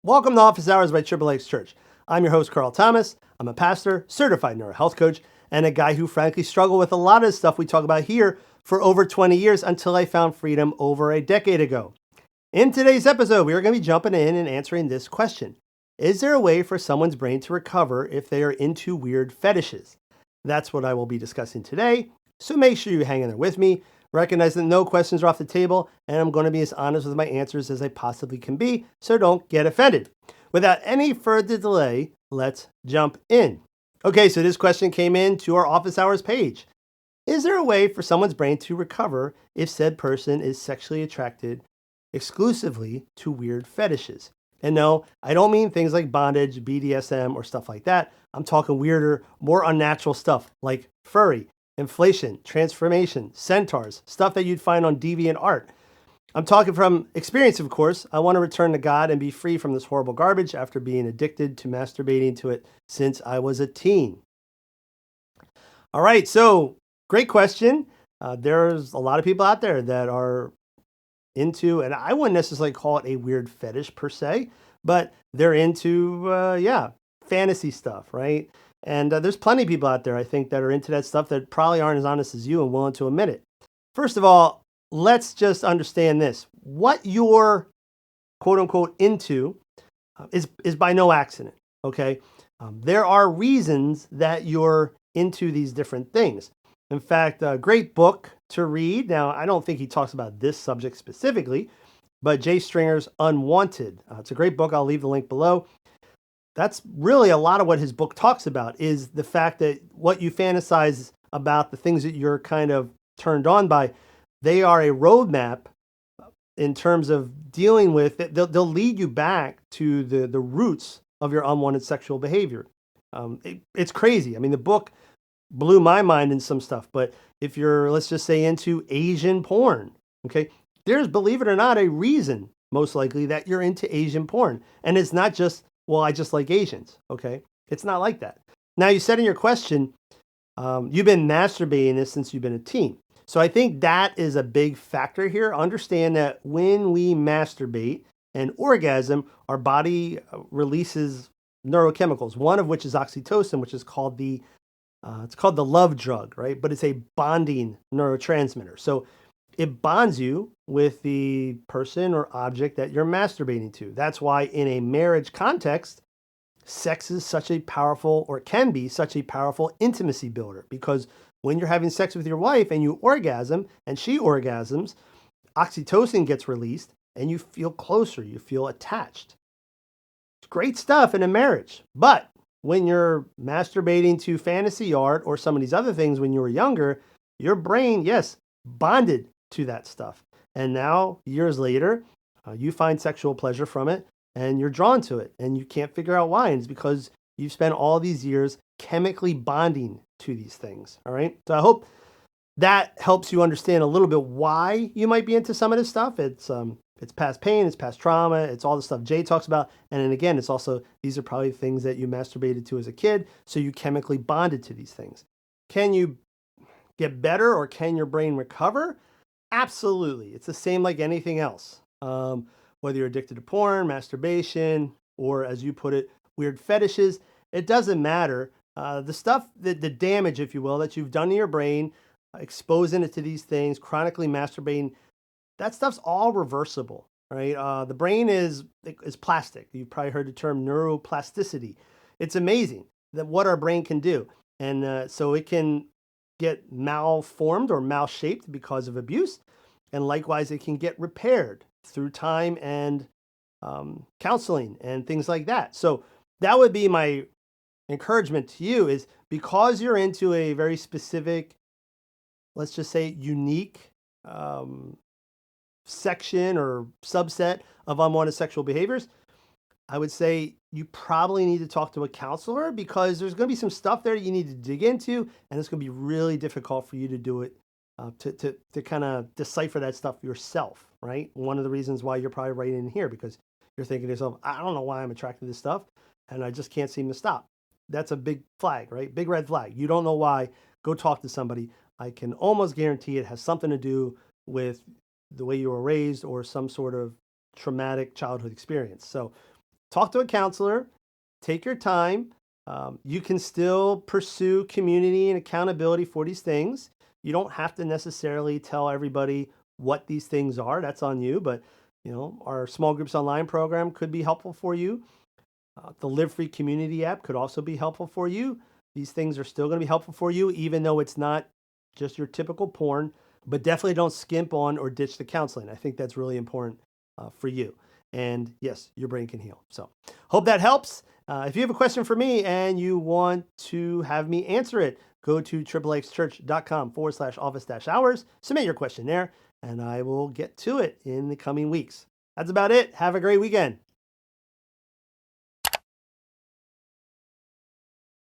Welcome to Office Hours by Triple X Church. I'm your host, Carl Thomas. I'm a pastor, certified neurohealth coach, and a guy who frankly struggled with a lot of the stuff we talk about here for over 20 years until I found freedom over a decade ago. In today's episode, we are going to be jumping in and answering this question. Is there a way for someone's brain to recover if they are into weird fetishes? That's what I will be discussing today, so make sure you hang in there with me. Recognize that no questions are off the table, and I'm going to be as honest with my answers as I possibly can be, so don't get offended. Without any further delay, let's jump in. Okay, so this question came in to our office hours page. Is there a way for someone's brain to recover if said person is sexually attracted exclusively to weird fetishes? And no, I don't mean things like bondage, BDSM, or stuff like that. I'm talking weirder, more unnatural stuff like furry, inflation, transformation, centaurs, stuff that you'd find on DeviantArt. I'm talking from experience, of course. I want to return to God and be free from this horrible garbage after being addicted to masturbating to it since I was a teen. All right, so great question. There's a lot of people out there that are into, and I wouldn't necessarily call it a weird fetish per se, but they're into, fantasy stuff, right? And there's plenty of people out there, I think, that are into that stuff that probably aren't as honest as you and willing to admit it. First of all, let's just understand this. What you're quote unquote into is by no accident, okay? There are reasons that you're into these different things. In fact, a great book to read. Now, I don't think he talks about this subject specifically, but Jay Stringer's Unwanted. It's a great book. I'll leave the link below. That's really a lot of what his book talks about, is the fact that what you fantasize about, the things that you're kind of turned on by, they are a roadmap in terms of dealing with it. They'll lead you back to the roots of your unwanted sexual behavior. It's crazy. I mean, the book blew my mind in some stuff, but if you're, let's just say, into Asian porn, okay, there's, believe it or not, a reason most likely that you're into Asian porn. And it's not just, well, I just like Asians, okay? It's not like that. Now, you said in your question, you've been masturbating this since you've been a teen. So I think that is a big factor here. Understand that when we masturbate and orgasm, our body releases neurochemicals, one of which is oxytocin, which is called it's called the love drug, right? But it's a bonding neurotransmitter. So it bonds you with the person or object that you're masturbating to. That's why in a marriage context, sex is such a powerful, or can be such a powerful intimacy builder, because when you're having sex with your wife and you orgasm and she orgasms, oxytocin gets released and you feel closer, you feel attached. It's great stuff in a marriage. But when you're masturbating to fantasy art or some of these other things when you were younger, your brain, yes, bonded to that stuff. And now, years later, you find sexual pleasure from it and you're drawn to it and you can't figure out why. And it's because you've spent all these years chemically bonding to these things. All right. So I hope that helps you understand a little bit why you might be into some of this stuff. It's past pain, it's past trauma, it's all the stuff Jay talks about. And then again, it's also, these are probably things that you masturbated to as a kid, so you chemically bonded to these things. Can you get better, or can your brain recover? Absolutely. It's the same like anything else. Whether you're addicted to porn, masturbation, or as you put it, weird fetishes, it doesn't matter. The stuff, the damage, if you will, that you've done to your brain, exposing it to these things, chronically masturbating, that stuff's all reversible, right? The brain is plastic. You've probably heard the term neuroplasticity. It's amazing that what our brain can do. And so it can get malformed or mal-shaped because of abuse. And likewise, it can get repaired through time and counseling and things like that. So that would be my encouragement to you, is because you're into a very specific, let's just say unique section or subset of unwanted sexual behaviors, I would say you probably need to talk to a counselor, because there's going to be some stuff there you need to dig into, and it's going to be really difficult for you to do it, to kind of decipher that stuff yourself, right? One of the reasons why you're probably right in here, because you're thinking to yourself, I don't know why I'm attracted to this stuff, and I just can't seem to stop. That's a big flag, right? Big red flag. You don't know why. Go talk to somebody. I can almost guarantee it has something to do with the way you were raised or some sort of traumatic childhood experience. So talk to a counselor, take your time. You can still pursue community and accountability for these things. You don't have to necessarily tell everybody what these things are. That's on you. But our small groups online program could be helpful for you. The Live Free Community app could also be helpful for you. These things are still going to be helpful for you, even though it's not just your typical porn. But definitely don't skimp on or ditch the counseling. I think that's really important for you. And yes, your brain can heal. So hope that helps. If you have a question for me and you want to have me answer it, go to triplexchurch.com/office-hours, submit your question there, and I will get to it in the coming weeks. That's about it. Have a great weekend.